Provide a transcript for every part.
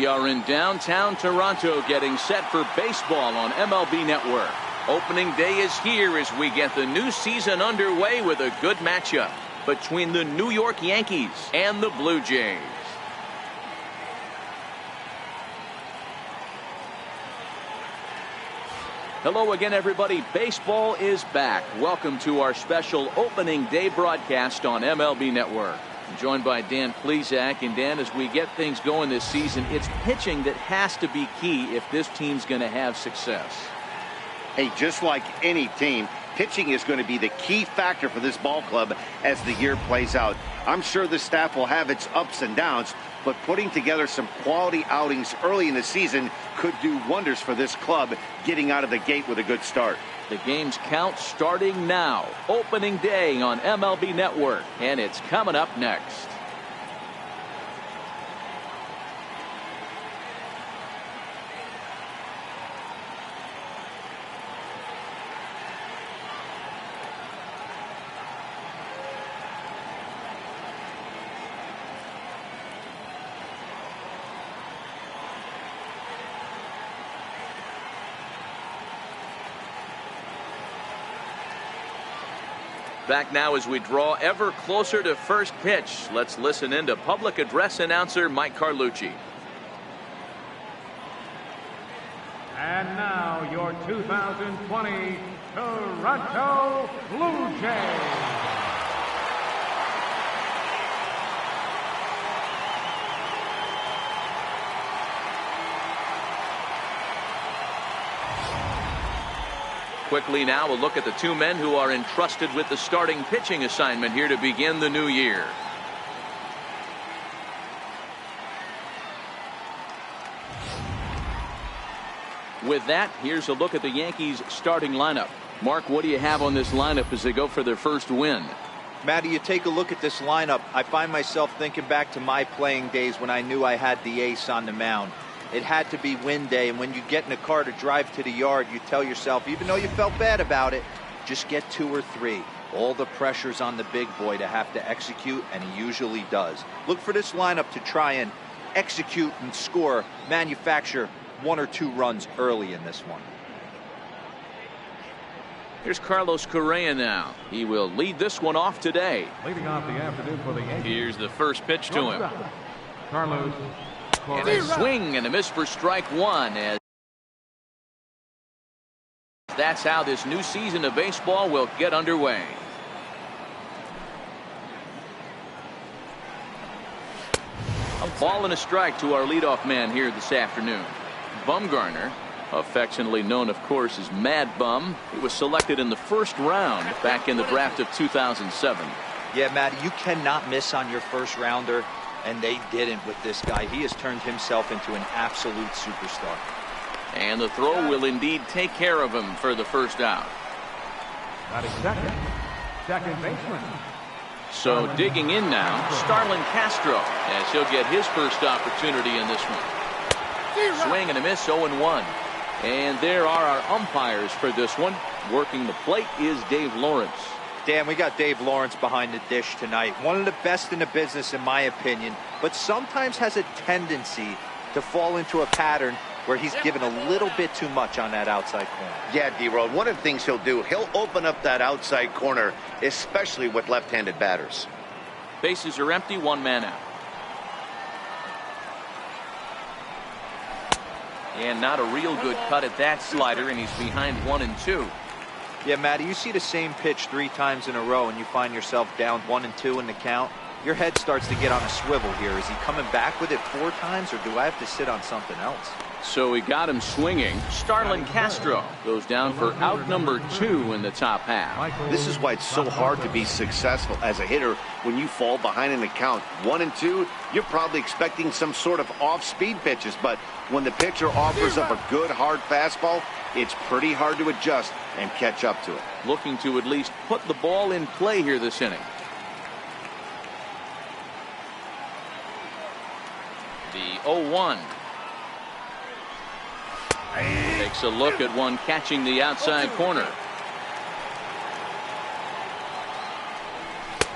We are in downtown Toronto getting set for baseball on MLB Network. Opening day is here as we get the new season underway with a good matchup between the New York Yankees and the Blue Jays. Hello again, everybody. Baseball is back. Welcome to our special opening day broadcast on MLB Network. I'm joined by Dan Plesac. And Dan, as we get things going this season, it's pitching that has to be key if this team's going to have success. Hey, just like any team, pitching is going to be the key factor for this ball club as the year plays out. I'm sure the staff will have its ups and downs, but putting together some quality outings early in the season could do wonders for this club getting out of the gate with a good start. The game's count starting now. Opening day on MLB Network, and it's coming up next. Back now as we draw ever closer to first pitch. Let's listen in to public address announcer Mike Carlucci. And now your 2020 Toronto Blue Jays. Quickly now, a look at the two men who are entrusted with the starting pitching assignment here to begin the new year. With that, here's a look at the Yankees starting lineup. Mark, what do you have on this lineup as they go for their first win? Matty, you take a look at this lineup. I find myself thinking back to my playing days when I knew I had the ace on the mound. It had to be win day, and when you get in a car to drive to the yard, you tell yourself, even though you felt bad about it, just get 2 or 3. All the pressure's on the big boy to have to execute, and he usually does. Look for this lineup to try and execute and score, manufacture 1 or 2 runs early in this one. Here's Carlos Correa now. He will lead this one off today. Leading off the afternoon for the Yankees. Here's the first pitch to him. Carlos. And a swing and a miss for strike one. As that's how this new season of baseball will get underway. A ball and a strike to our leadoff man here this afternoon. Bumgarner, affectionately known, of course, as Mad Bum. He was selected in the first round back in the draft of 2007. Yeah, Matty, you cannot miss on your first rounder. And they didn't with this guy. He has turned himself into an absolute superstar. And the throw will indeed take care of him for the first out. Second baseman. So digging in now, Starlin Castro, as he'll get his first opportunity in this one. Swing and a miss, 0-1. And there are our umpires for this one. Working the plate is Dave Lawrence. Dan, we got Dave Lawrence behind the dish tonight. One of the best in the business, in my opinion, but sometimes has a tendency to fall into a pattern where he's given a little bit too much on that outside corner. Yeah, D-Road, one of the things he'll do, he'll open up that outside corner, especially with left-handed batters. Bases are empty, 1 man out. And not a real good cut at that slider, and he's behind 1-2. Yeah, Matty, you see the same pitch 3 times in a row and you find yourself down 1-2 in the count. Your head starts to get on a swivel here. Is he coming back with it 4 times, or do I have to sit on something else? So he got him swinging. Starlin Castro goes down for out number 2 in the top half. This is why it's so hard to be successful as a hitter when you fall behind in the count. 1-2, you're probably expecting some sort of off-speed pitches, but when the pitcher offers up a good hard fastball, it's pretty hard to adjust and catch up to it. Looking to at least put the ball in play here this inning. The 0-1. Takes a look at one catching the outside corner.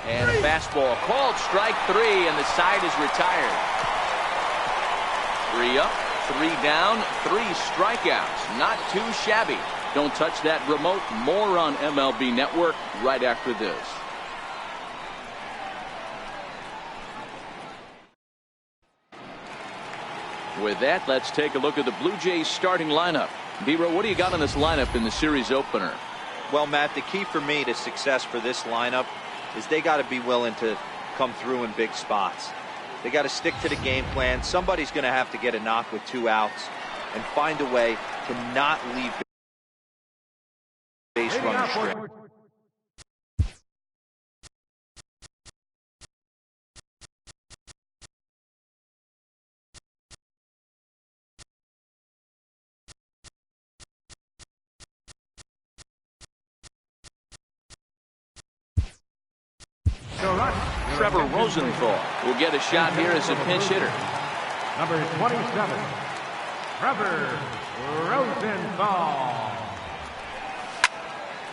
And a fastball called strike 3, and the side is retired. 3 up, 3 down, 3 strikeouts. Not too shabby. Don't touch that remote. More on MLB Network right after this. With that, let's take a look at the Blue Jays starting lineup. D-Row, what do you got on this lineup in the series opener? Well, Matt, the key for me to success for this lineup is they got to be willing to come through in big spots. They got to stick to the game plan. Somebody's going to have to get a knock with 2 outs and find a way to not leave base runners straight. Trevor Rosenthal will get a shot here as a pinch hitter. Number 27, Trevor Rosenthal.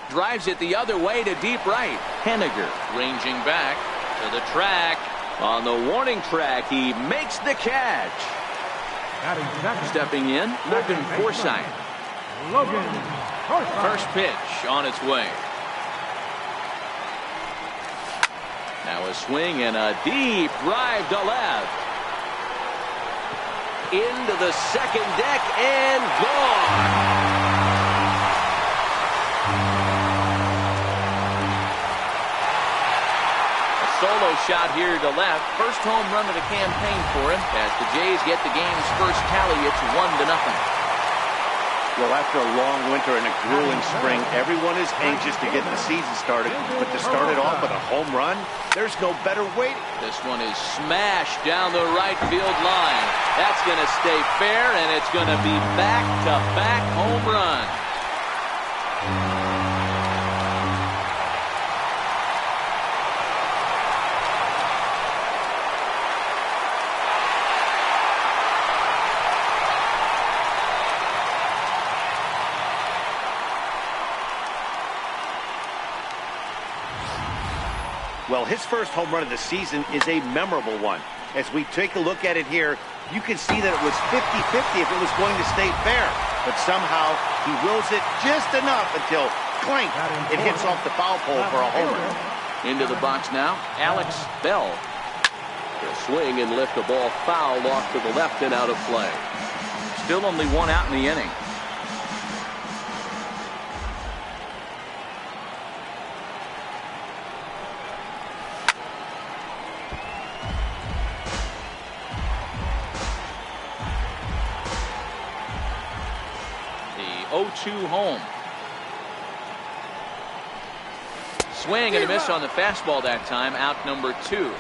Drives it the other way to deep right. Henniger ranging back to the track. On the warning track, he makes the catch. Stepping in, Logan Forsythe. First pitch on its way. Now a swing and a deep drive to left. Into the second deck and gone. Solo shot here to left. First home run of the campaign for him as the Jays get the game's first tally. It's 1-0. Well, after a long winter and a grueling spring, everyone is anxious to get the season started. But to start it off with a home run, there's no better way. This one is smashed down the right field line. That's going to stay fair, and it's going to be back-to-back home run. Well, his first home run of the season is a memorable one. As we take a look at it here, you can see that it was 50-50 if it was going to stay fair. But somehow he wills it just enough until, clank, it hits off the foul pole for a homer. Into the box now, Alex Bell. He'll swing and lift the ball foul off to the left and out of play. Still only 1 out in the inning. The 0-2 home. Swing and a miss on the fastball that time. Out number 2.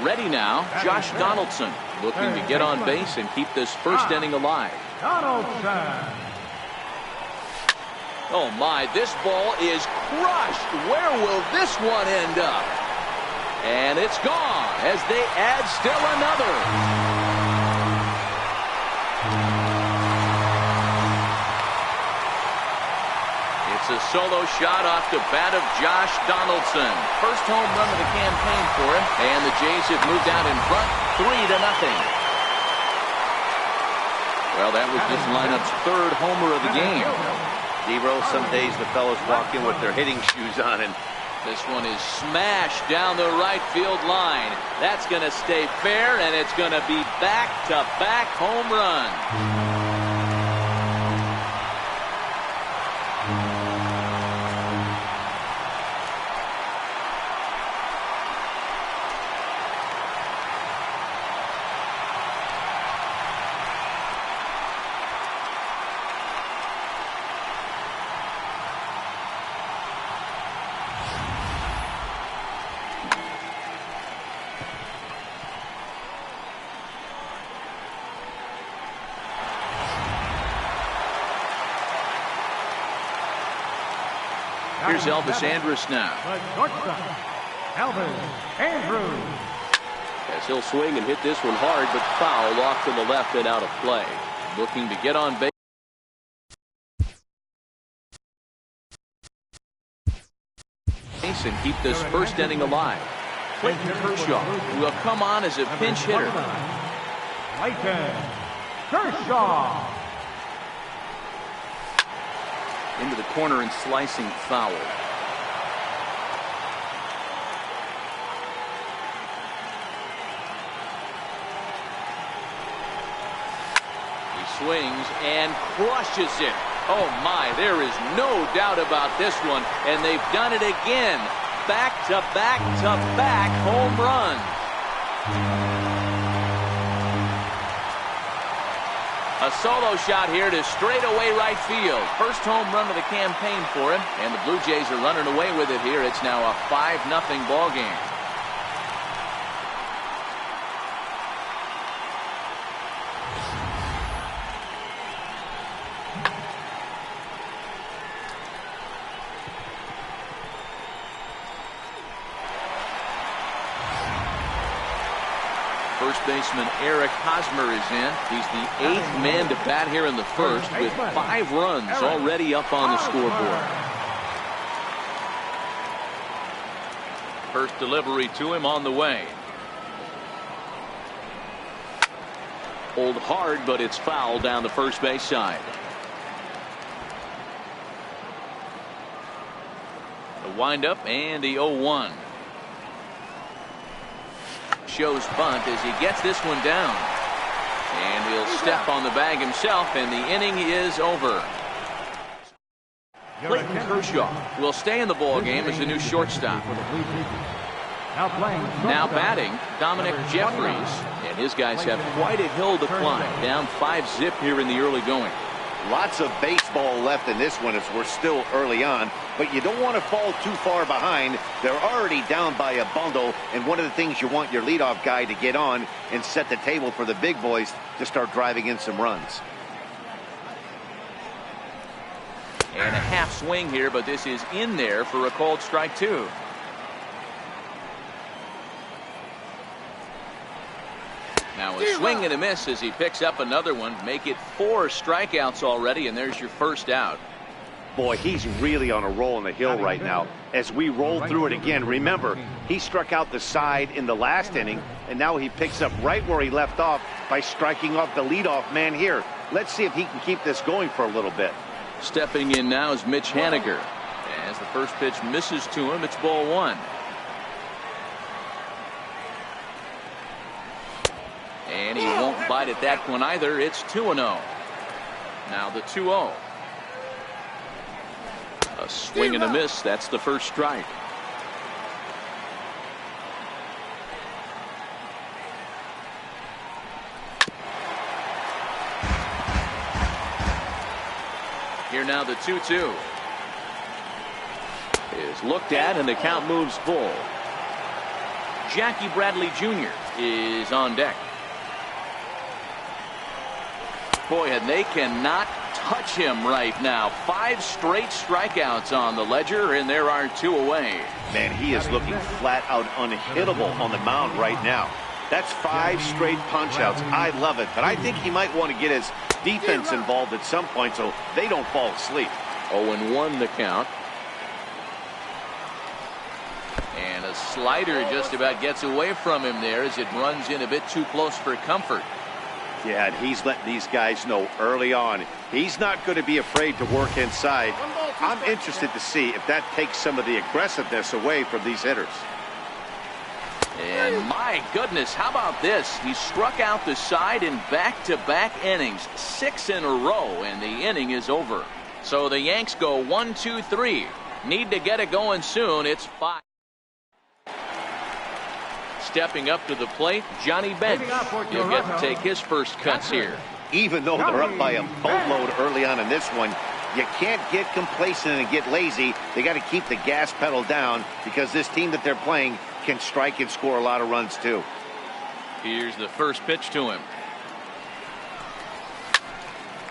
Ready now, Josh Donaldson looking to get on base and keep this first inning alive. Donaldson. Oh my, this ball is crushed. Where will this one end up? And it's gone as they add still another. It's a solo shot off the bat of Josh Donaldson. First home run of the campaign for him, and the Jays have moved out in front 3-0. Well, that was this lineup's 3rd homer of the game. D-Roll, some days the fellows walk in with their hitting shoes on, and this one is smashed down the right field line. That's going to stay fair, and it's going to be back-to-back home run. Here's Elvis Andrus now. The shortstop, Elvis Andrus. As he'll swing and hit this one hard, but foul off to the left and out of play. Looking to get on base. And keep this first inning alive. Clayton Kershaw will come on as a pinch hitter. Clayton Kershaw. Into the corner and slicing foul. He swings and crushes it. Oh my, there is no doubt about this one, and they've done it again. Back to back to back home run. A solo shot here to straightaway right field. First home run of the campaign for him, and the Blue Jays are running away with it here. It's now a 5-0 ball game. First baseman Eric Hosmer is in. He's the 8th man to bat here in the first with 5 runs already up on the scoreboard. First delivery to him on the way. Pulled hard, but it's foul down the first base side. The windup and the 0-1. Shows bunt as he gets this one down, and he'll step on the bag himself, and the inning is over. Clayton Kershaw will stay in the ball game as the new shortstop. Now batting, Dominic Jeffries, and his guys have quite a hill to climb. Down 5-0 here in the early going. Lots of baseball left in this one as we're still early on, but you don't want to fall too far behind. They're already down by a bundle, and one of the things you want your leadoff guy to get on and set the table for the big boys to start driving in some runs. And a half swing here, but this is in there for a called strike 2. Now a swing and a miss as he picks up another one. Make it 4 strikeouts already, and there's your first out. Boy, he's really on a roll in the hill right now. As we roll through it again, remember, he struck out the side in the last inning, and now he picks up right where he left off by striking off the leadoff man here. Let's see if he can keep this going for a little bit. Stepping in now is Mitch Haniger. As the first pitch misses to him, it's ball 1. And he won't bite at that one either. It's 2-0. Now the 2-0. A swing and a miss. That's the first strike. Here now the 2-2 is looked at, and the count moves full. Jackie Bradley Jr. is on deck. Boy, and they cannot touch him right now. 5 straight strikeouts on the ledger, and there are 2 away. Man, he is looking flat out unhittable on the mound right now. That's 5 straight punch-outs. I love it, but I think he might want to get his defense involved at some point so they don't fall asleep. 0-1 the count. And a slider just about gets away from him there as it runs in a bit too close for comfort. Yeah, and he's letting these guys know early on he's not going to be afraid to work inside. I'm interested to see if that takes some of the aggressiveness away from these hitters. And my goodness, how about this? He struck out the side in back-to-back innings, 6 in a row, and the inning is over. So the Yanks go 1-2-3. Need to get it going soon. It's 5. Stepping up to the plate, Johnny Bench. He'll get to take his first cuts here. Even though they're up by a boatload early on in this one, you can't get complacent and get lazy. They got to keep the gas pedal down because this team that they're playing can strike and score a lot of runs too. Here's the first pitch to him.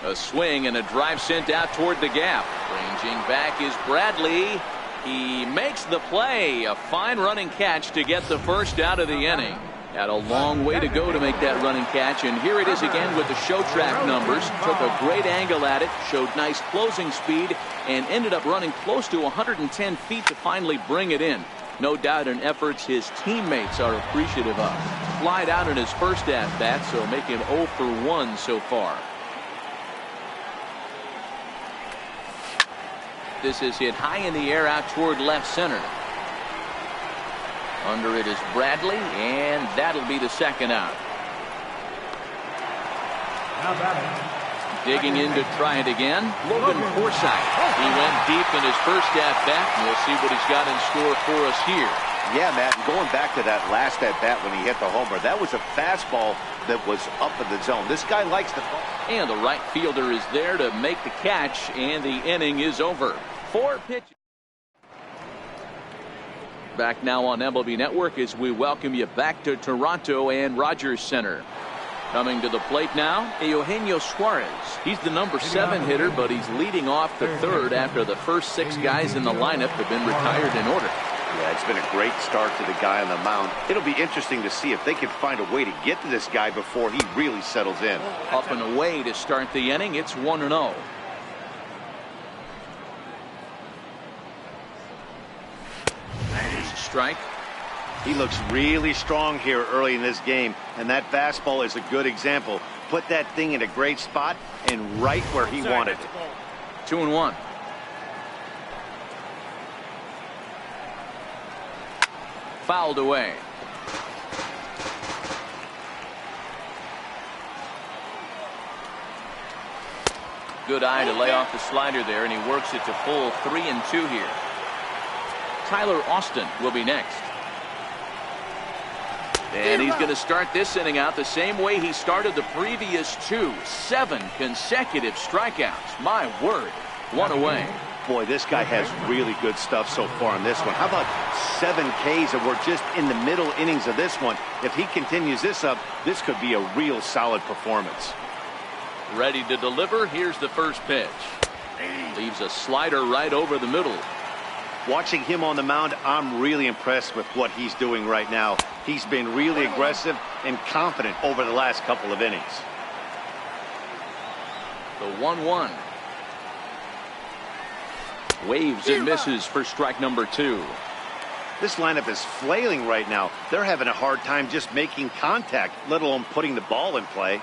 A swing and a drive sent out toward the gap. Ranging back is Bradley. He makes the play. A fine running catch to get the first out of the inning. Had a long way to go to make that running catch, and here it is again with the show track numbers. Took a great angle at it, showed nice closing speed, and ended up running close to 110 feet to finally bring it in. No doubt in efforts his teammates are appreciative of. Flied out in his first at-bat, so make him 0 for 1 so far. This is hit high in the air out toward left center. Under it is Bradley, and that'll be the second out. Now batting. Digging in to try it again, Logan Forsythe. He went deep in his first at-bat, and we'll see what he's got in store for us here. Yeah, Matt, going back to that last at-bat when he hit the homer, that was a fastball that was up in the zone. This guy likes the ball. And the right fielder is there to make the catch, and the inning is over. 4 pitches. Back now on MLB Network as we welcome you back to Toronto and Rogers Center. Coming to the plate now, Eugenio Suarez. He's the number 7 hitter, but he's leading off the third after the first 6 guys in the lineup have been retired in order. Yeah, it's been a great start to the guy on the mound. It'll be interesting to see if they can find a way to get to this guy before he really settles in. Up and away to start the inning. It's 1-0. There's a strike. He looks really strong here early in this game, and that fastball is a good example. Put that thing in a great spot and right where he wanted it. 2-1. Fouled away. Good eye to lay off the slider there, and he works it to full 3-2 here. Tyler Austin will be next. And he's going to start this inning out the same way he started the previous 2. 7 consecutive strikeouts. My word. 1 away. Boy, this guy has really good stuff so far on this one. How about 7 Ks, and we're just in the middle innings of this one. If he continues this up, this could be a real solid performance. Ready to deliver. Here's the first pitch. Leaves a slider right over the middle. Watching him on the mound, I'm really impressed with what he's doing right now. He's been really aggressive and confident over the last couple of innings. The 1-1. Waves and misses for strike number 2. This lineup is flailing right now. They're having a hard time just making contact, let alone putting the ball in play.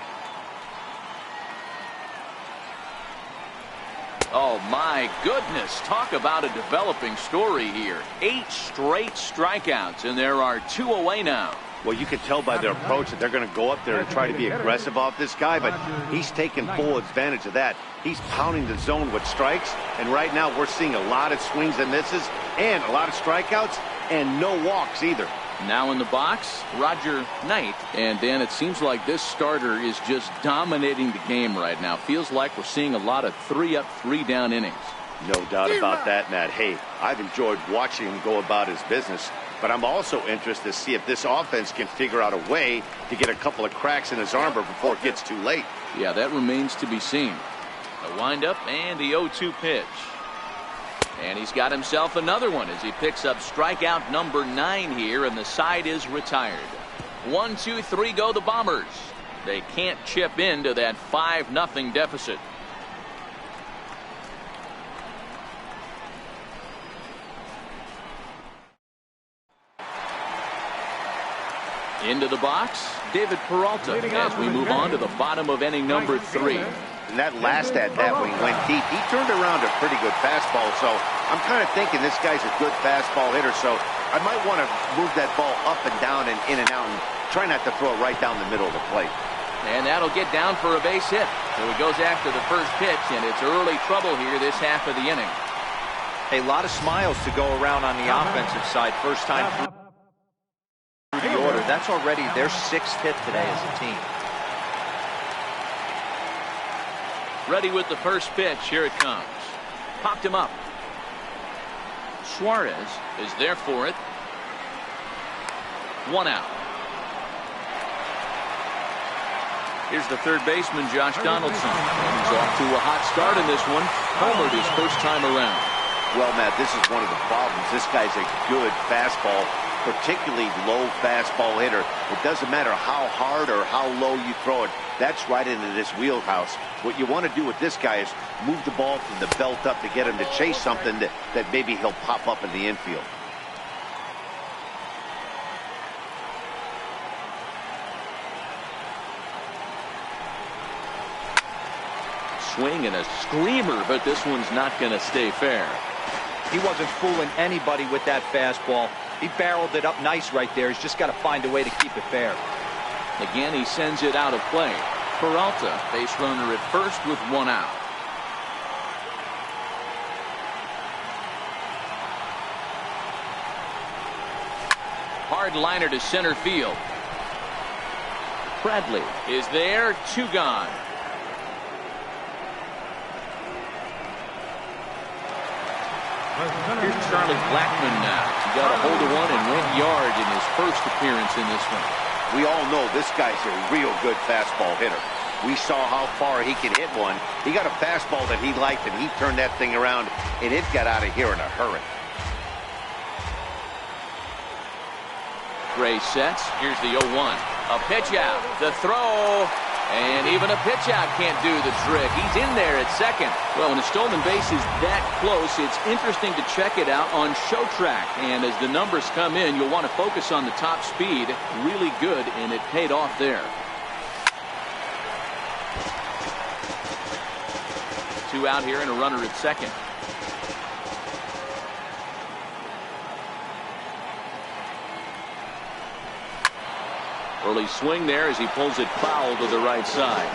Oh, my goodness. Talk about a developing story here. 8 straight strikeouts, and there are 2 away now. Well, you can tell by their approach that they're going to go up there and try to be aggressive off this guy, but he's taking full advantage of that. He's pounding the zone with strikes, and right now we're seeing a lot of swings and misses and a lot of strikeouts and no walks either. Now in the box, Roger Knight. And Dan, it seems like this starter is just dominating the game right now. Feels like we're seeing a lot of 3-up, 3-down innings. No doubt about that, Matt. Hey, I've enjoyed watching him go about his business, but I'm also interested to see if this offense can figure out a way to get a couple of cracks in his armor before it gets too late. Yeah, that remains to be seen. A windup and the 0-2 pitch. And he's got himself another one as he picks up strikeout number 9 here, and the side is retired. 1, 2, 3 go the Bombers. They can't chip into that 5-0 deficit. Into the box, David Peralta as we move on to the bottom of inning number 3. And that last at-bat when he went deep, he turned around a pretty good fastball. So I'm kind of thinking this guy's a good fastball hitter. So I might want to move that ball up and down and in and out and try not to throw it right down the middle of the plate. And that'll get down for a base hit. So he goes after the first pitch, and it's early trouble here this half of the inning. A lot of smiles to go around on the offensive side. First time through the order. That's already their 6th hit today as a team. Ready with the first pitch. Here it comes. Popped him up. Suarez is there for it. 1 out. Here's the third baseman, Josh Donaldson. He's off to a hot start in this one. Homered his first time around. Well, Matt, this is one of the problems. This guy's a good fastball, particularly low fastball hitter. It doesn't matter how hard or how low you throw it. That's right into this wheelhouse. What you want to do with this guy is move the ball from the belt up to get him to chase something that maybe he'll pop up in the infield. swing and a screamer, but this one's not going to stay fair. He wasn't fooling anybody with that fastball. He barreled it up nice right there. He's just got to find a way to keep it fair. Again, he sends it out of play. Peralta, base runner at first with one out. Hard liner to center field. Bradley is there, 2 gone. Here's Charlie Blackmon now. He got a hold of one and went yard in his first appearance in this one. We all know this guy's a real good fastball hitter. We saw how far he could hit one. He got a fastball that he liked, and he turned that thing around, and it got out of here in a hurry. Gray sets. Here's the 0-1. A pitch out. The throw. And even a pitch out can't do the trick. He's in there at second. Well, when a stolen base is that close, it's interesting to check it out on show track. And as the numbers come in, you'll want to focus on the top speed. Really good, and it paid off there. 2 out here and a runner at second. Early swing there as he pulls it foul to the right side.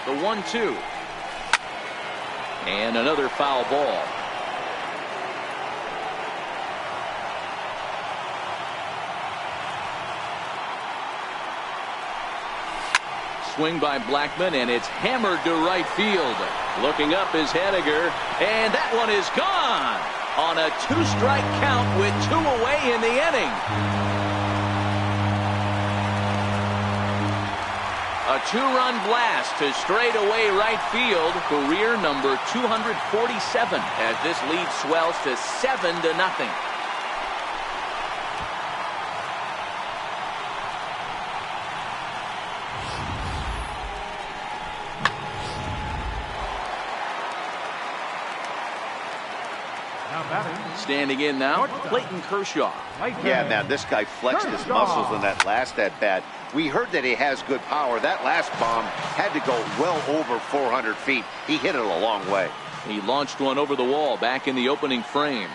The 1-2. And another foul ball. Swing by Blackmon, and it's hammered to right field. Looking up is Henniger, and that one is gone on a 2-strike count with 2 away in the inning. A 2-run blast to straightaway right field, career number 247, as this lead swells to 7-0. Standing in now, Clayton Kershaw. Yeah, man, this guy flexed his muscles in that last at-bat. We heard that he has good power. That last bomb had to go well over 400 feet. He hit it a long way. He launched one over the wall back in the opening frame.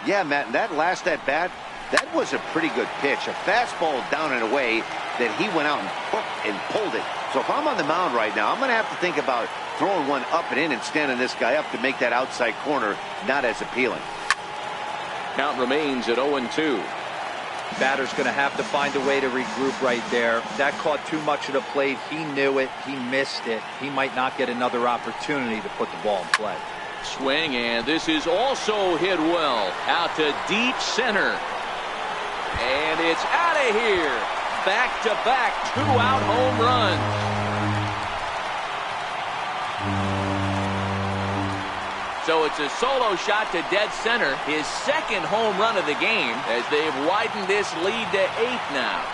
Yeah, Matt, that last at-bat, that was a pretty good pitch. A fastball down and away that he went out and hooked and pulled it. So if I'm on the mound right now, I'm going to have to think about throwing one up and in and standing this guy up to make that outside corner not as appealing. Count remains at 0-2. Batter's going to have to find a way to regroup right there. That caught too much of the plate. He knew it. He missed it. He might not get another opportunity to put the ball in play. Swing, and this is also hit well. Out to deep center. And it's out of here. Back-to-back 2-out home runs. So it's a solo shot to dead center, his second home run of the game, as they've widened this lead to 8 now.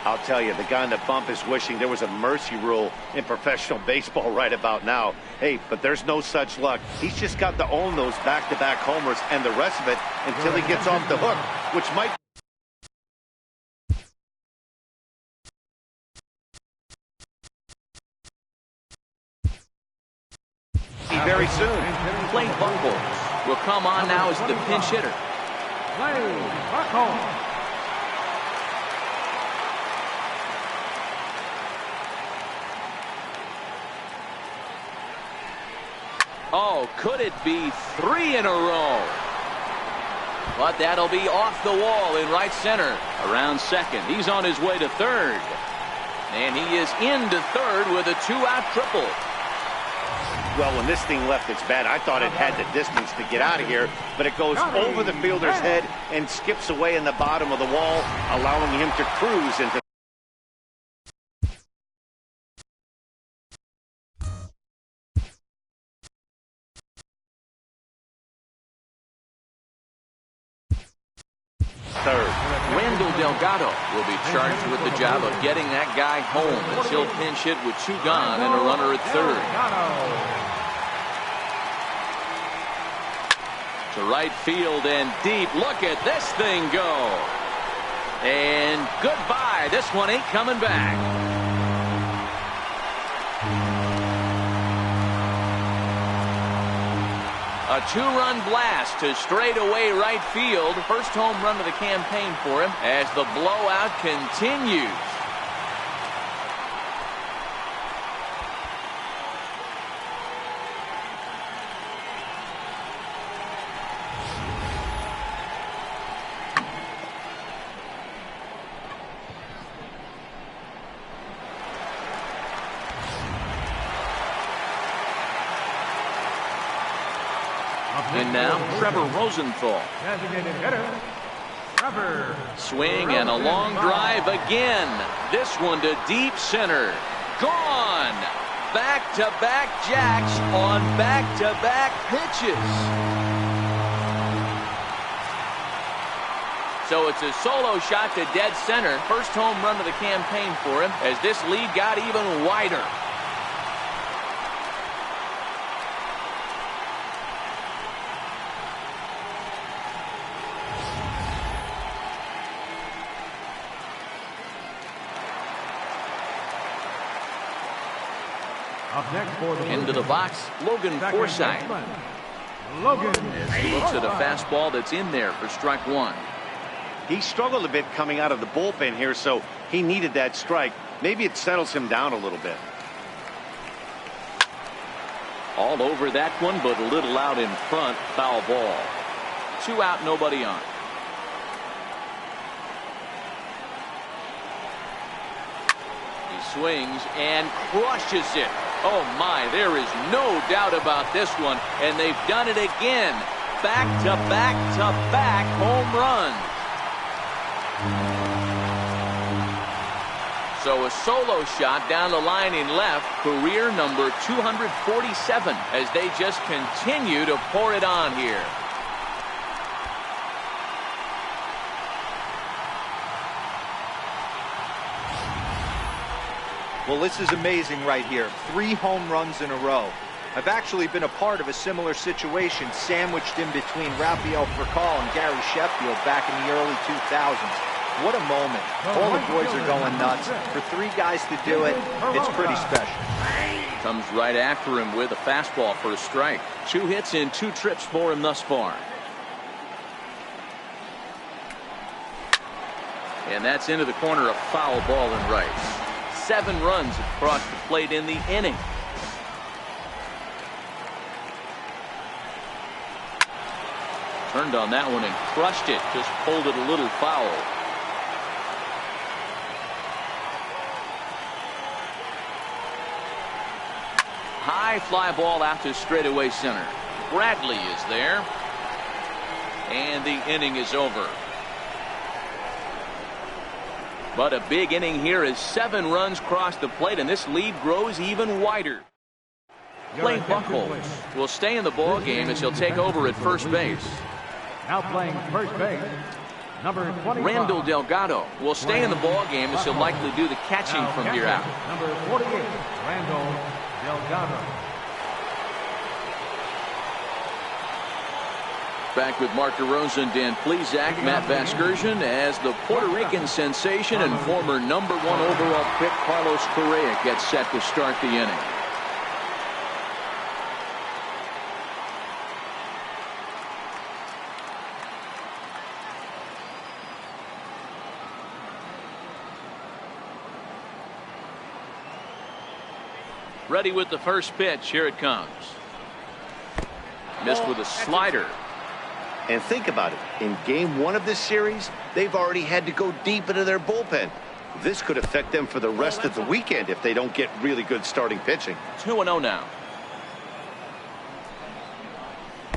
I'll tell you, the guy in the bump is wishing there was a mercy rule in professional baseball right about now. Hey, but there's no such luck. He's just got to own those back-to-back homers and the rest of it until he gets off the hook, which might very soon. Clay Buchholz will come on now as the pinch hitter. Oh, could it be 3 in a row? But that'll be off the wall in right center. Around second. He's on his way to third. And he is into third with a 2-out triple. Well, when this thing left its bat, I thought it had the distance to get out of here, but it goes over the fielder's head and skips away in the bottom of the wall, allowing him to cruise into third. Randall Delgado will be charged with the job of getting that guy home as he'll pinch hit with 2 gone and a runner at third. To right field and deep. Look at this thing go. And goodbye. This one ain't coming back. A two-run blast to straightaway right field. First home run of the campaign for him as the blowout continues. And now, Trevor Rosenthal. Designated hitter, Trevor. Swing and a long drive again. This one to deep center. Gone. Back-to-back jacks on back-to-back pitches. So it's a solo shot to dead center. First home run of the campaign for him as this lead got even wider. Up next for the Into the box, Logan Forsythe. Logan. As he looks at a fastball that's in there for strike one. He struggled a bit coming out of the bullpen here, so he needed that strike. Maybe it settles him down a little bit. All over that one, but a little out in front. Foul ball. 2 out, nobody on. He swings and crushes it. Oh my, there is no doubt about this one, and they've done it again. Back to back to back home runs. So a solo shot down the line in left, career number 247, as they just continue to pour it on here. Well, this is amazing right here. 3 home runs in a row. I've actually been a part of a similar situation sandwiched in between Rafael Furcal and Gary Sheffield back in the early 2000s. What a moment. All the boys are going nuts. For 3 guys to do it, it's pretty special. Comes right after him with a fastball for a strike. 2 hits in 2 trips for him thus far. And that's into the corner, a foul ball in right. 7 runs across the plate in the inning. Turned on that one and crushed it. Just pulled it a little foul. High fly ball out to straightaway center. Bradley is there. And the inning is over. But a big inning here as 7 runs cross the plate, and this lead grows even wider. Blaine Buchholz will stay in the ball game as he'll take over at first base. Now playing first base, number 25. Randall Delgado will stay in the ball game as he'll likely do the catching from here out. Number 48, Randall Delgado. Back with Mark DeRosa and Dan Plesac, Matt Vasgersian, as the Puerto Rican sensation and former number 1 overall pick Carlos Correa gets set to start the inning. Ready with the first pitch. Here it comes. Missed with a slider. And think about it. In game 1 of this series, they've already had to go deep into their bullpen. This could affect them for the rest of the weekend if they don't get really good starting pitching. 2-0 now.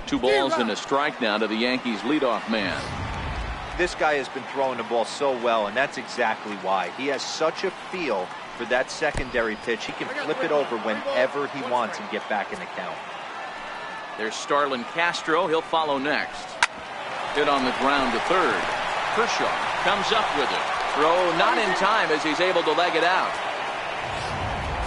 2 balls and a strike now to the Yankees leadoff man. This guy has been throwing the ball so well, and that's exactly why. He has such a feel for that secondary pitch. He can flip it over whenever he wants and get back in the count. There's Starlin Castro. He'll follow next. Hit on the ground to third. Kershaw comes up with it. Throw not in time as he's able to leg it out.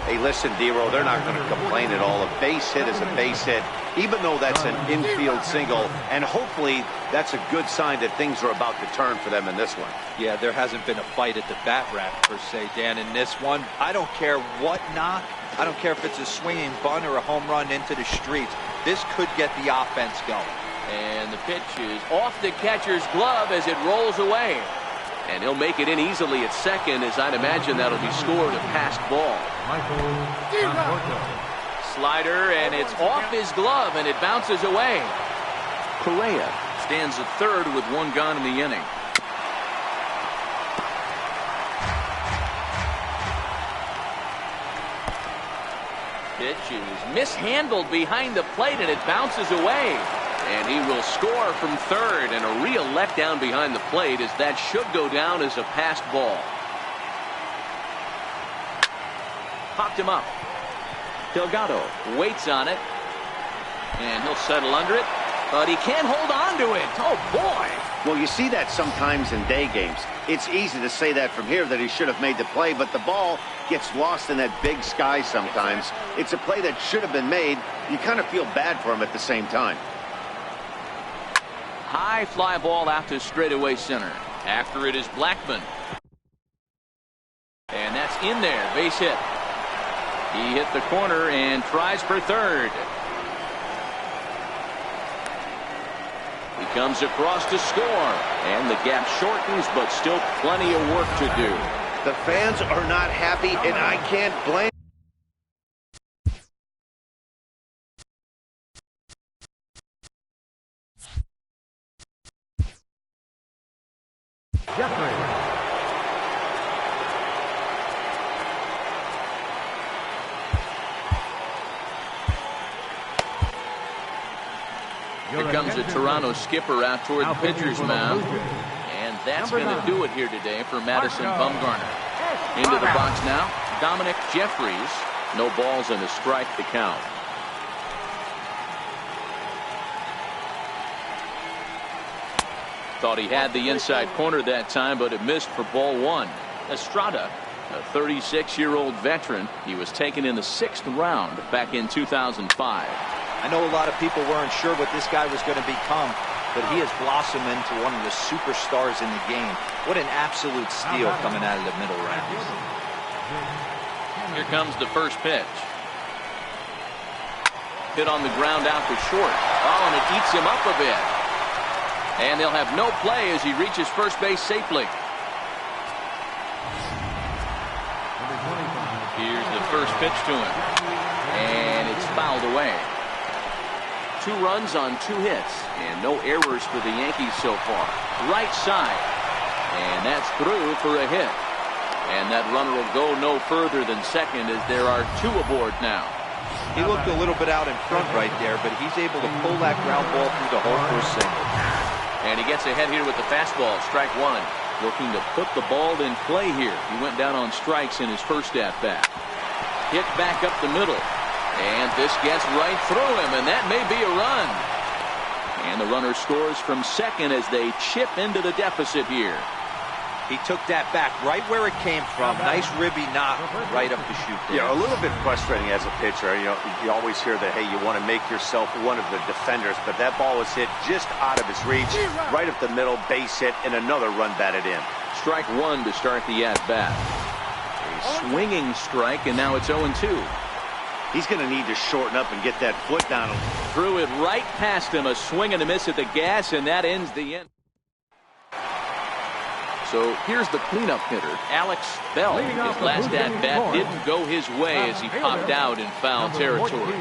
Hey, listen, D-Row, they're not going to complain at all. A base hit is a base hit, even though that's an infield single. And hopefully that's a good sign that things are about to turn for them in this one. Yeah, there hasn't been a fight at the bat rack, per se, Dan, in this one. I don't care what knock. I don't care if it's a swinging bunt or a home run into the streets. This could get the offense going. And the pitch is off the catcher's glove as it rolls away. And he'll make it in easily at second, as I'd imagine that'll be scored a passed ball. Slider, and it's off his glove, and it bounces away. Correa stands at third with one gone in the inning. Pitch is mishandled behind the plate, and it bounces away. And he will score from third, and a real letdown behind the plate, as that should go down as a passed ball. Popped him up. Delgado waits on it, and he'll settle under it, but he can't hold on to it. Oh, boy. Well, you see that sometimes in day games. It's easy to say that from here, that he should have made the play, but the ball gets lost in that big sky sometimes. It's a play that should have been made. You kind of feel bad for him at the same time. High fly ball out to straightaway center. After it is Blackman. And that's in there. Base hit. He hit the corner and tries for third. He comes across to score. And the gap shortens, but still plenty of work to do. The fans are not happy, and I can't blame. Here comes the Toronto skipper out toward the pitcher's mound. And that's going to do it here today for Madison Bumgarner. Into the box now, Dominic Jeffries. No balls and a strike to count. Thought he had the inside corner that time, but it missed for ball one. Estrada, a 36-year-old veteran. He was taken in the 6th round back in 2005. I know a lot of people weren't sure what this guy was going to become, but he has blossomed into one of the superstars in the game. What an absolute steal coming out of the middle rounds. Here comes the first pitch. Hit on the ground out to short. Oh, and it eats him up a bit. And they'll have no play as he reaches first base safely. Here's the first pitch to him. And it's fouled away. 2 runs on 2 hits. And no errors for the Yankees so far. Right side. And that's through for a hit. And that runner will go no further than second, as there are 2 aboard now. He looked a little bit out in front right there, but he's able to pull that ground ball through the hole for a single. And he gets ahead here with the fastball. Strike one. Looking to put the ball in play here. He went down on strikes in his first at-bat. Hit back up the middle. And this gets right through him, and that may be a run. And the runner scores from second as they chip into the deficit here. He took that back right where it came from. Nice ribby knock right up the chute there. Yeah, a little bit frustrating as a pitcher. You know, you always hear that, hey, you want to make yourself one of the defenders, but that ball was hit just out of his reach, right up the middle, base hit, and another run batted in. Strike one to start the at-bat. A swinging strike, and now it's 0-2. He's going to need to shorten up and get that foot down. Threw it right past him. A swing and a miss at the gas, and that ends the inning. So here's the cleanup hitter, Alex Bell. His last at-bat didn't go his way as he popped out in foul territory.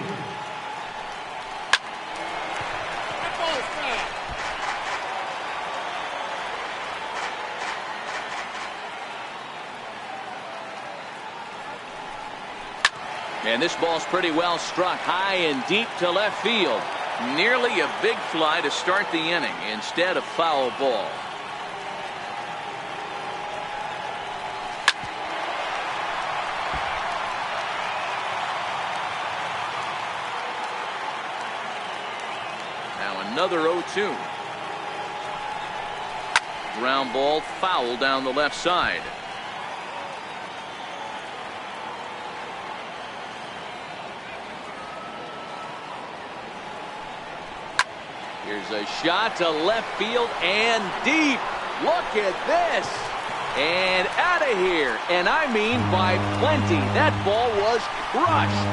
And this ball's pretty well struck high and deep to left field. Nearly a big fly to start the inning instead of foul ball. Another 0-2. Ground ball foul down the left side. Here's a shot to left field and deep. Look at this. And out of here. And I mean by plenty. That ball was crushed.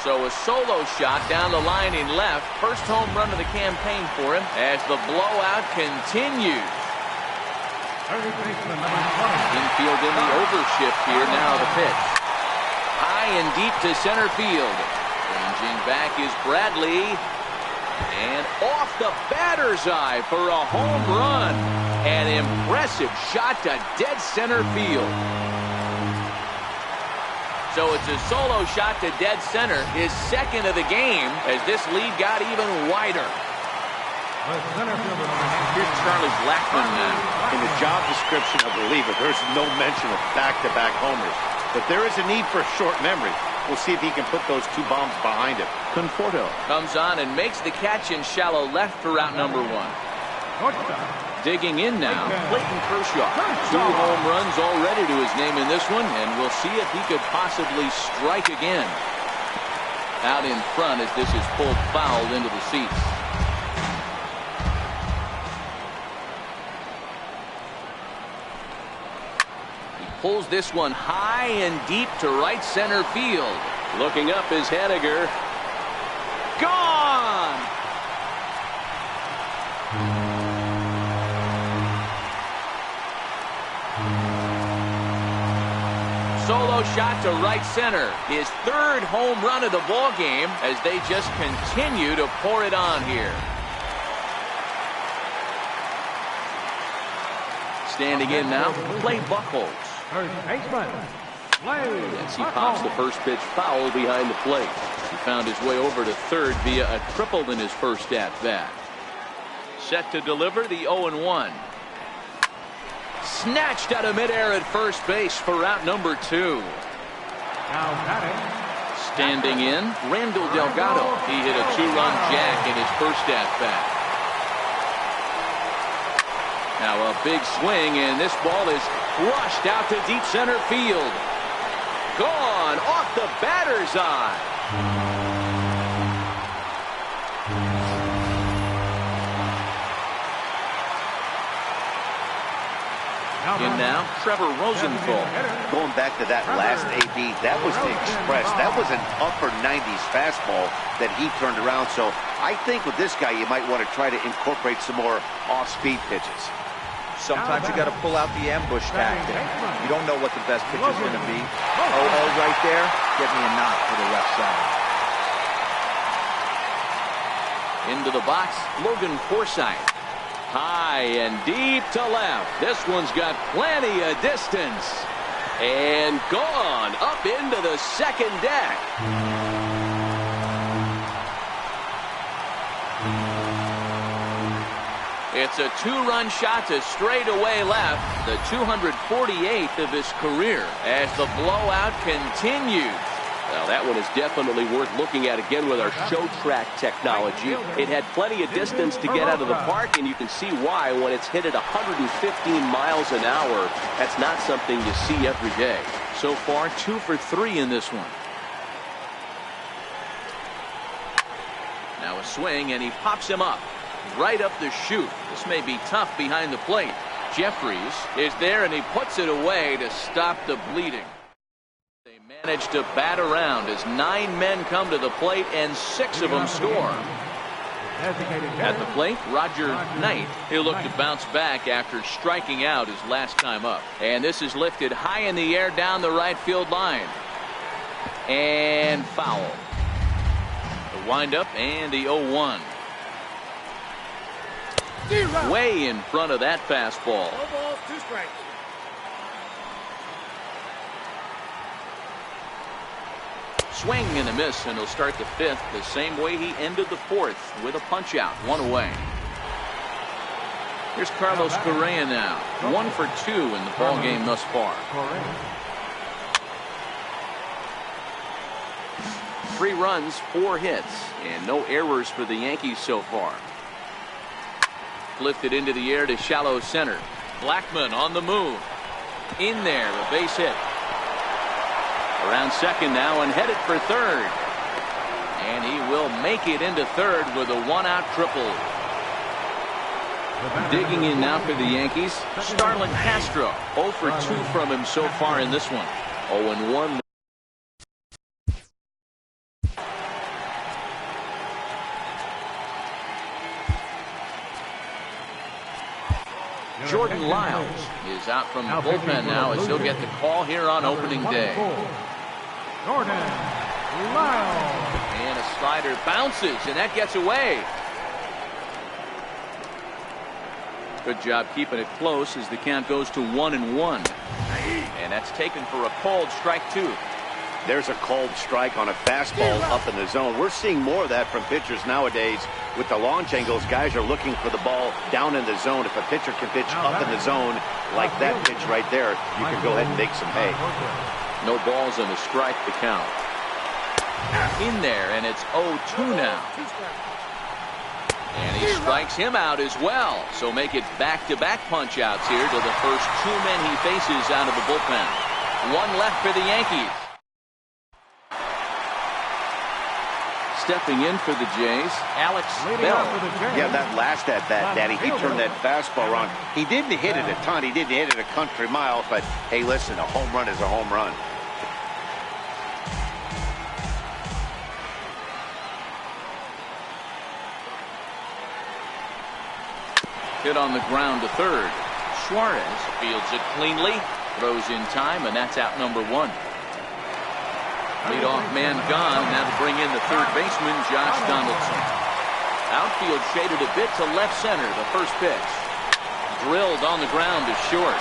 So a solo shot down the line in left. First home run of the campaign for him as the blowout continues. Infield in the overshift here. Now the pitch. High and deep to center field. Ranging back is Bradley. And off the batter's eye for a home run. An impressive shot to dead center field. So it's a solo shot to dead center, his second of the game, as this lead got even wider. Here's Charlie Blackmon now. In the job description of reliever, there's no mention of back-to-back homers. But there is a need for short memory. We'll see if he can put those two bombs behind him. Conforto comes on and makes the catch in shallow left for route number 1. Digging in now, Clayton Kershaw. 2 home runs already to his name in this one, and we'll see if he could possibly strike again. Out in front as this is pulled foul into the seats. He pulls this one high and deep to right center field. Looking up is Henniger. Gone! Solo shot to right center. His 3rd home run of the ball game as they just continue to pour it on here. Standing in now, Clay Buchholz. As he pops the first pitch foul behind the plate. He found his way over to third via a triple in his first at-bat. Set to deliver the 0-1. Snatched out of midair at first base for route number 2. Standing in, Randall Delgado. He hit a 2-run jack in his first at-bat. Now a big swing, and this ball is crushed out to deep center field. Gone off the batter's eye. In now, Trevor Rosenthal. Going back to that last AB, that was the express. That was an upper 90s fastball that he turned around. So I think with this guy, you might want to try to incorporate some more off-speed pitches. Sometimes you got to pull out the ambush tactic. You don't know what the best pitch is going to be. Oh, right there. Get me a knock for the left side. Into the box, Logan Forsythe. High and deep to left. This one's got plenty of distance. And gone up into the second deck. It's a 2-run shot to straightaway left, the 248th of his career as the blowout continues. Well, that one is definitely worth looking at again with our show track technology. It had plenty of distance to get out of the park, and you can see why when it's hit at 115 miles an hour. That's not something you see every day. So far, 2 for 3 in this one. Now a swing, and he pops him up. Right up the chute. This may be tough behind the plate. Jeffries is there, and he puts it away to stop the bleeding. They manage to bat around as 9 men come to the plate, and 6 of them score. At the plate, Roger Knight. He'll look to bounce back after striking out his last time up. And this is lifted high in the air down the right field line. And foul. The windup and the 0-1. Way in front of that fastball. 2 balls, 2 strikes. Swing and a miss, and he'll start the 5th the same way he ended the 4th with a punch out, 1 away. Here's Carlos Correa now, 1 for 2 in the ball game thus far. 3 runs, 4 hits, and no errors for the Yankees so far. Lifted into the air to shallow center. Blackmon on the move. In there, a base hit. Around second now and headed for third. And he will make it into third with a one-out triple. Digging in now for the Yankees, Starlin Castro. 0 for 2 from him so far in this one. 0-1. Jordan Lyles is out from the bullpen now as he'll get the call here on opening day. Jordan Lyles. And a slider bounces, and that gets away. Good job keeping it close as the count goes to 1-1. And that's taken for a called strike 2. There's a called strike on a fastball up in the zone. We're seeing more of that from pitchers nowadays. With the launch angles, guys are looking for the ball down in the zone. If a pitcher can pitch up in the zone like that pitch right there, you can go ahead and make some hay. No balls and a strike to count. In there, and it's 0-2 now. And he strikes him out as well. So make it back-to-back punch-outs here to the first 2 men he faces out of the bullpen. 1 left for the Yankees. Stepping in for the Jays, Alex Bell. Yeah, that last at-bat, Daddy, he turned that fastball around. He didn't hit it a ton. He didn't hit it a country mile. But, hey, listen, a home run is a home run. Hit on the ground to third. Suarez fields it cleanly, throws in time, and that's out number 1. Leadoff man gone. Now to bring in the third baseman, Josh Donaldson. Outfield shaded a bit to left center. The first pitch. Drilled on the ground to short.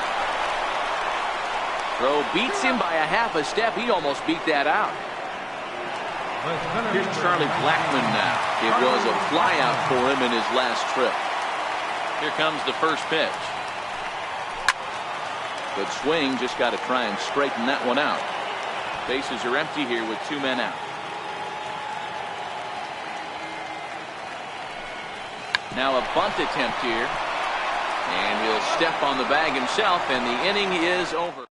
Throw beats him by a half a step. He almost beat that out. Here's Charlie Blackmon now. It was a flyout for him in his last trip. Here comes the first pitch. Good swing. Just got to try and straighten that one out. Bases are empty here with 2 men out. Now a bunt attempt here. And he'll step on the bag himself, and the inning is over.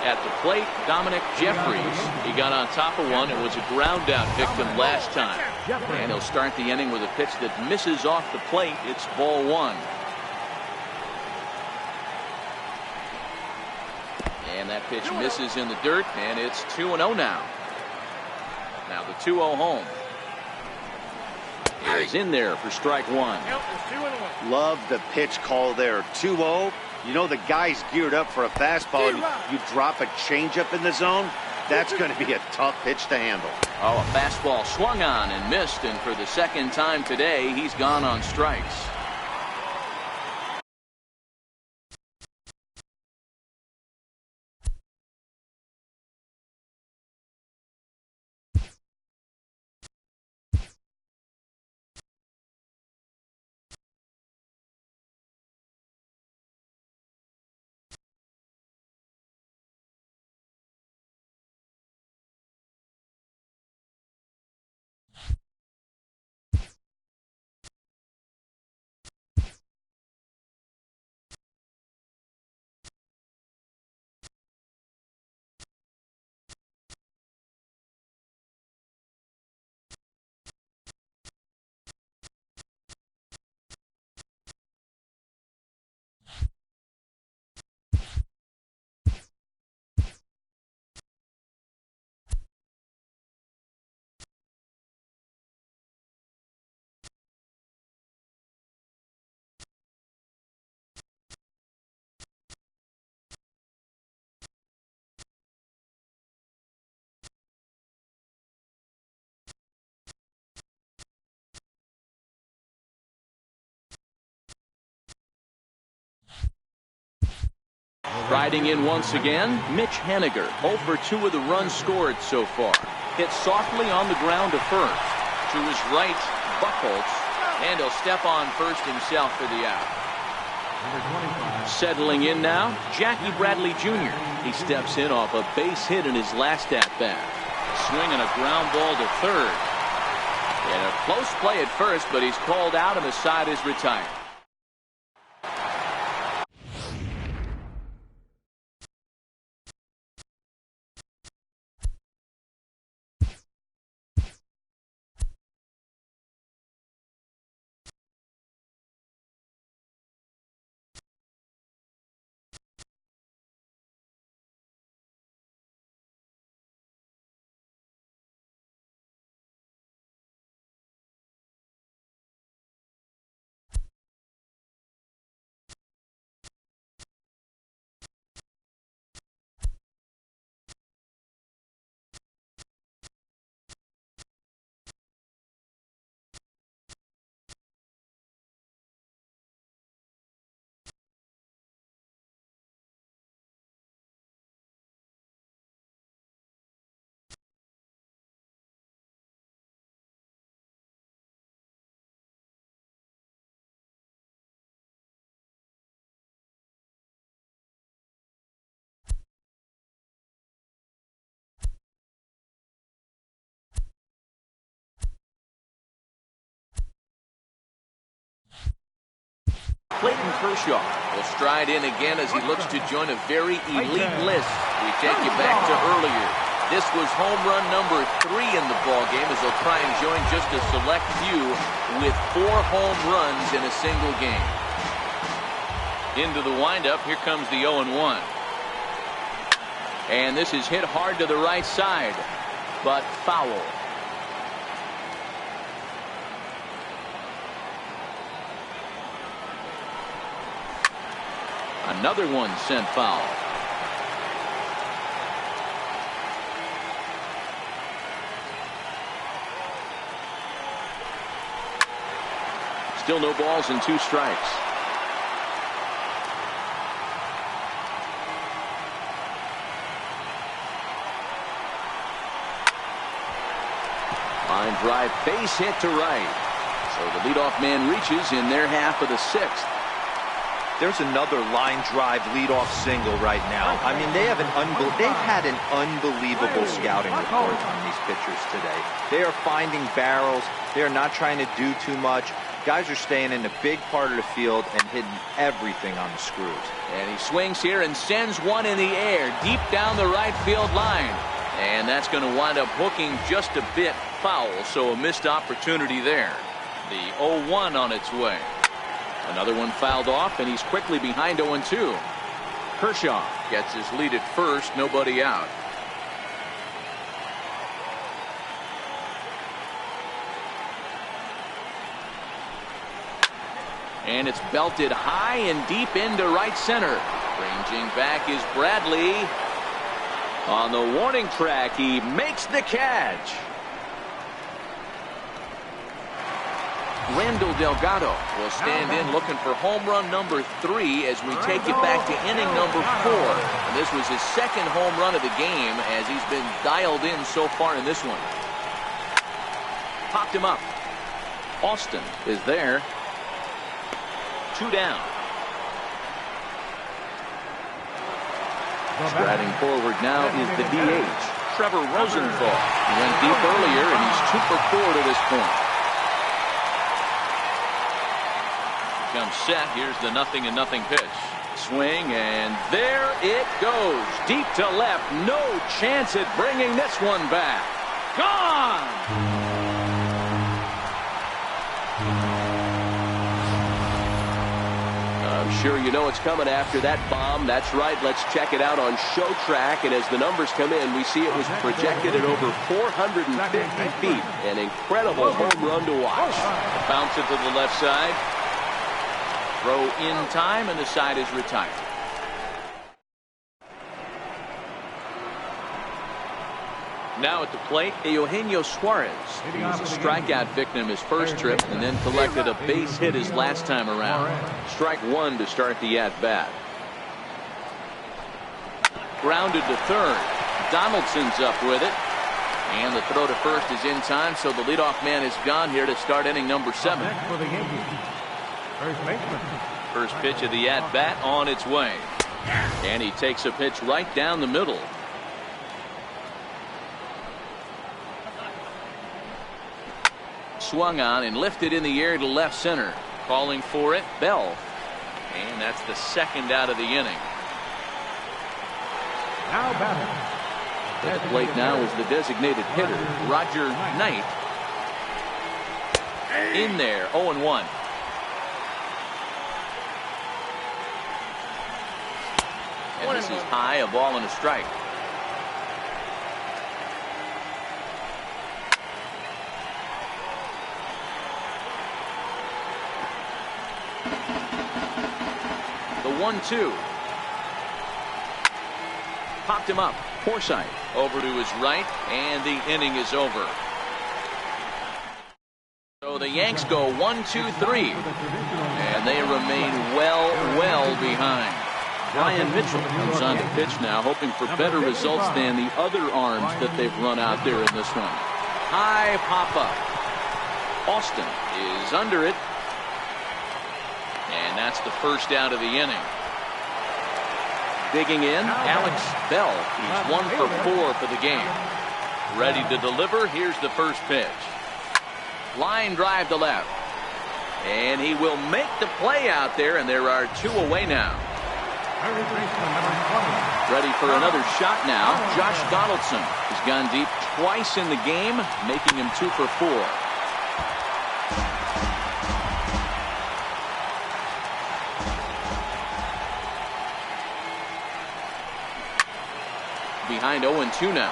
At the plate, Dominic Jeffries. He got on top of one and was a ground out victim last time. And he'll start the inning with a pitch that misses off the plate. It's ball 1. And that pitch misses in the dirt, and it's 2-0 now. Now the 2-0 home. Is in there for strike 1. Love the pitch call there. 2-0. You know the guy's geared up for a fastball, and you drop a changeup in the zone. That's going to be a tough pitch to handle. Oh, a fastball swung on and missed, and for the second time today, he's gone on strikes. Riding in once again, Mitch Haniger. 0 for 2 with the runs scored so far. Hit softly on the ground to first. To his right, Buchholz. And he'll step on first himself for the out. Settling in now, Jackie Bradley Jr. He steps in off a base hit in his last at-bat. Swinging a ground ball to third. And a close play at first, but he's called out and the side is retired. Clayton Kershaw will stride in again as he looks to join a very elite list. We take you back to earlier. This was home run number 3 in the ballgame as he'll try and join just a select few with 4 home runs in a single game. Into the windup, here comes the 0-1. And this is hit hard to the right side, but foul. Another one sent foul. Still no balls and 2 strikes. Line drive, base hit to right. So the leadoff man reaches in their half of the 6th. There's another line drive leadoff single right now. I mean, they've had an unbelievable scouting report on these pitchers today. They are finding barrels. They are not trying to do too much. Guys are staying in the big part of the field and hitting everything on the screws. And he swings here and sends one in the air deep down the right field line. And that's going to wind up hooking just a bit foul, so a missed opportunity there. The 0-1 on its way. Another one fouled off, and he's quickly behind 0-2. Kershaw gets his lead at first, nobody out. And it's belted high and deep into right center. Ranging back is Bradley. On the warning track, he makes the catch. Randall Delgado will stand in looking for home run number 3 as we take you back to inning number 4. And this was his 2nd home run of the game as he's been dialed in so far in this one. Popped him up. Austin is there. 2 down. Striding forward now is the DH, Trevor Rosenthal. He went deep earlier and he's 2 for 4 to this point. Comes set. Here's the 0-0 pitch. Swing, and there it goes. Deep to left. No chance at bringing this one back. Gone! I'm sure you know it's coming after that bomb. That's right. Let's check it out on Show Track. And as the numbers come in, we see it was projected at over 450 feet. An incredible home run to watch. Bounce it to the left side. Throw in time, and the side is retired. Now at the plate, Eugenio Suarez. He was a strikeout victim his first trip and then collected a base hit his last time around. Strike 1 to start the at-bat. Grounded to third. Donaldson's up with it. And the throw to first is in time, so the leadoff man is gone here to start inning number 7. First pitch of the at-bat on its way. And he takes a pitch right down the middle. Swung on and lifted in the air to left center. Calling for it, Bell. And that's the 2nd out of the inning. Now batting. At the plate now is the designated hitter, Roger Knight. In there, 0-1. And this is high, a ball and a strike. The 1-2. Popped him up. Forsythe over to his right, and the inning is over. So the Yanks go 1-2-3, and they remain well behind. Brian Mitchell comes on to pitch now, hoping for better results than the other arms that they've run out there in this one. High pop up. Austin is under it. And that's the first out of the inning. Digging in, Alex Bell. He's 1 for 4 for the game. Ready to deliver. Here's the first pitch. Line drive to left. And he will make the play out there, and there are 2 away now. Ready for another shot now. Josh Donaldson has gone deep twice in the game, making him 2 for 4. Behind 0-2 now.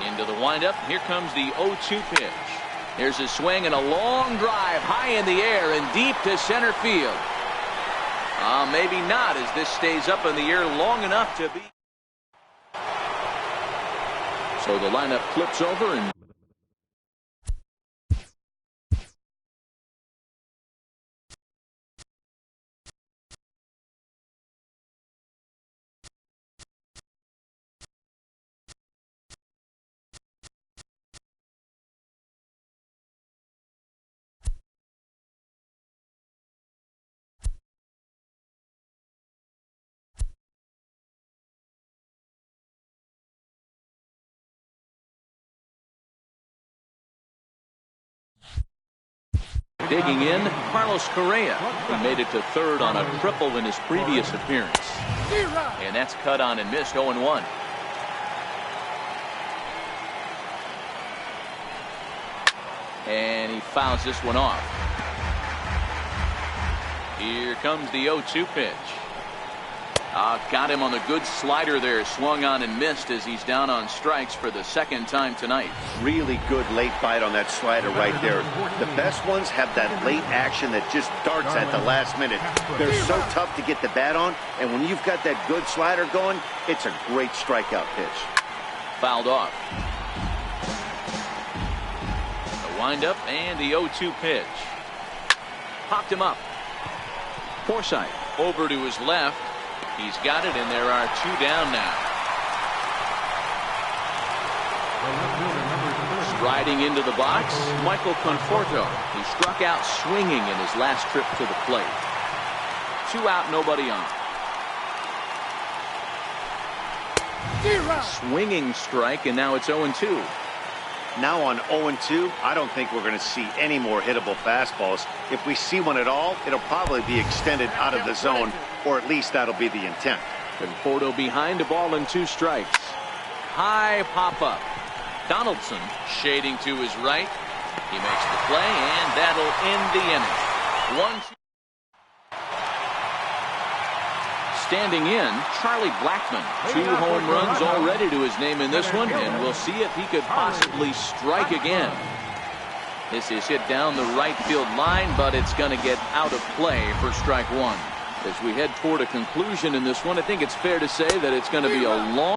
Into the windup. Here comes the 0-2 pitch. Here's a swing and a long drive high in the air and deep to center field. Maybe not, as this stays up in the air long enough to be. So the lineup flips over and digging in, Carlos Correa, who made it to third on a triple in his previous appearance. And that's cut on and missed. 0-1. And he fouls this one off. Here comes the 0-2 pitch. Got him on the good slider there. Swung on and missed as he's down on strikes for the 2nd time tonight. Really good late bite on that slider right there. The best ones have that late action that just darts at the last minute. They're so tough to get the bat on, and when you've got that good slider going, it's a great strikeout pitch. Fouled off. The windup and the 0-2 pitch. Popped him up. Forsythe over to his left. He's got it, and there are 2 down now. Striding into the box, Michael Conforto, who struck out swinging in his last trip to the plate. 2 out, nobody on. Swinging strike, and now it's 0-2. Now on 0-2, I don't think we're going to see any more hittable fastballs. If we see one at all, it'll probably be extended out of the zone, or at least that'll be the intent. Conforto behind, a ball and 2 strikes. High pop-up. Donaldson shading to his right. He makes the play, and that'll end the inning. 1-2. Standing in, Charlie Blackmon. 2 home runs already to his name in this one, and we'll see if he could possibly strike again. This is hit down the right field line, but it's going to get out of play for strike 1. As we head toward a conclusion in this one, I think it's fair to say that it's going to be a long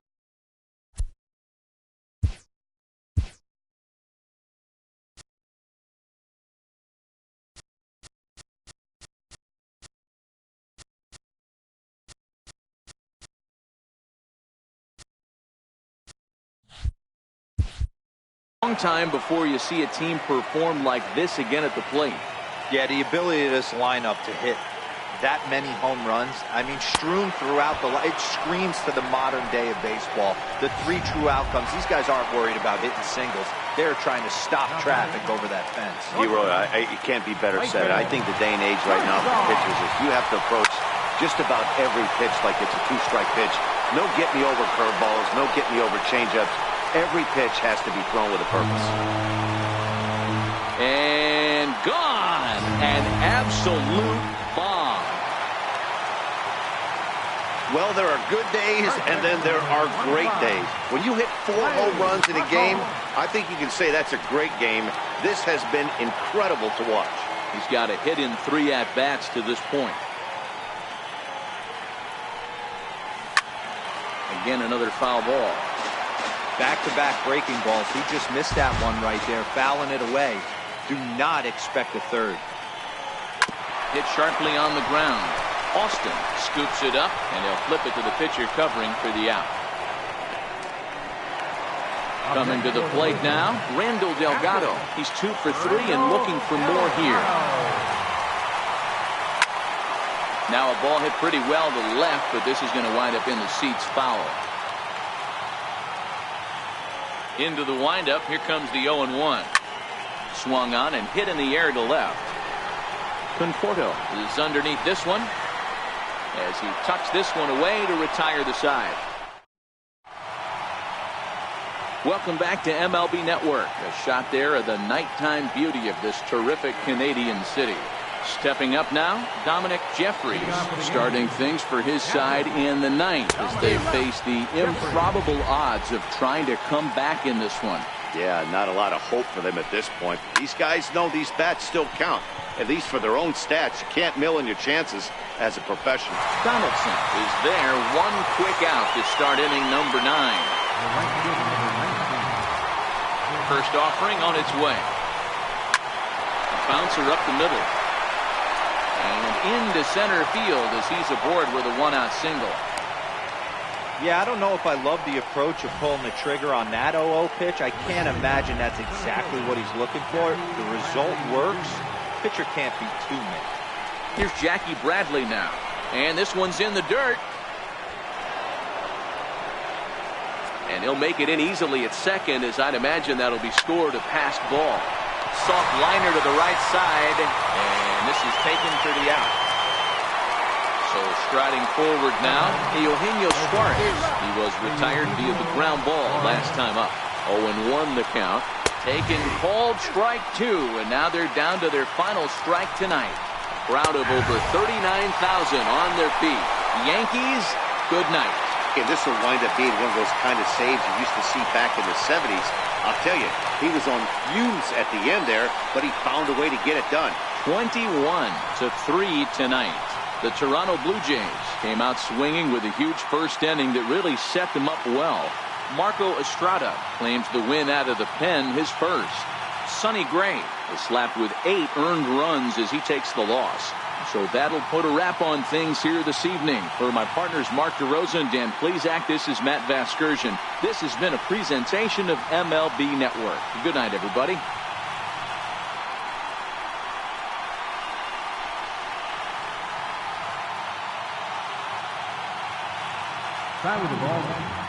time before you see a team perform like this again at the plate. Yeah, the ability of this lineup to hit that many home runs, I mean, strewn throughout it screams to the modern day of baseball. The 3 true outcomes. These guys aren't worried about hitting singles. They're trying to stop traffic over that fence. Hero, it can't be better said. I think the day and age right now for pitchers is you have to approach just about every pitch like it's a 2-strike pitch. No get-me-over curveballs, no get-me-over changeups. Every pitch has to be thrown with a purpose. And gone. An absolute bomb. Well, there are good days, and then there are great days. When you hit 4 home runs in a game, I think you can say that's a great game. This has been incredible to watch. He's got a hit in 3 at-bats to this point. Again, another foul ball. Back-to-back breaking balls. He just missed that one right there, fouling it away. Do not expect a third. Hit sharply on the ground. Austin scoops it up, and he'll flip it to the pitcher covering for the out. Coming to the plate now, Randall Delgado. He's 2 for 3 and looking for more here. Now a ball hit pretty well to the left, but this is going to wind up in the seats foul. Into the windup. Here comes the 0-1. Swung on and hit in the air to left. Conforto is underneath this one as he tucks this one away to retire the side. Welcome back to MLB Network. A shot there of the nighttime beauty of this terrific Canadian city. Stepping up now, Dominic Jeffries, starting things for his side in the ninth as they face the improbable odds of trying to come back in this one. Yeah, not a lot of hope for them at this point. These guys know these bats still count, at least for their own stats. You can't mill in your chances as a professional. Donaldson is there, one quick out to start inning number 9. First offering on its way. Bouncer up the middle. And into center field as he's aboard with a 1-out single. Yeah, I don't know if I love the approach of pulling the trigger on that 0-0 pitch. I can't imagine that's exactly what he's looking for. The result works. Pitcher can't be too mad. Here's Jackie Bradley now. And this one's in the dirt. And he'll make it in easily at second, as I'd imagine that'll be scored a passed ball. Soft liner to the right side, and this is taken for the out. So striding forward now, Eugenio Suarez. He was retired via the ground ball last time up. 0-1 the count. Taken, called strike 2, and now they're down to their final strike tonight. Crowd of over 39,000 on their feet. Yankees, good night. And this will wind up being one of those kind of saves you used to see back in the 70s. I'll tell you, he was on fumes at the end there, but he found a way to get it done. 21-3 tonight. The Toronto Blue Jays came out swinging with a huge first inning that really set them up well. Marco Estrada claims the win out of the pen, his first. Sonny Gray is slapped with 8 earned runs as he takes the loss. So that'll put a wrap on things here this evening. For my partners Mark DeRosa and Dan Plesac, this is Matt Vasgersian. This has been a presentation of MLB Network. Good night, everybody. Side with the ball.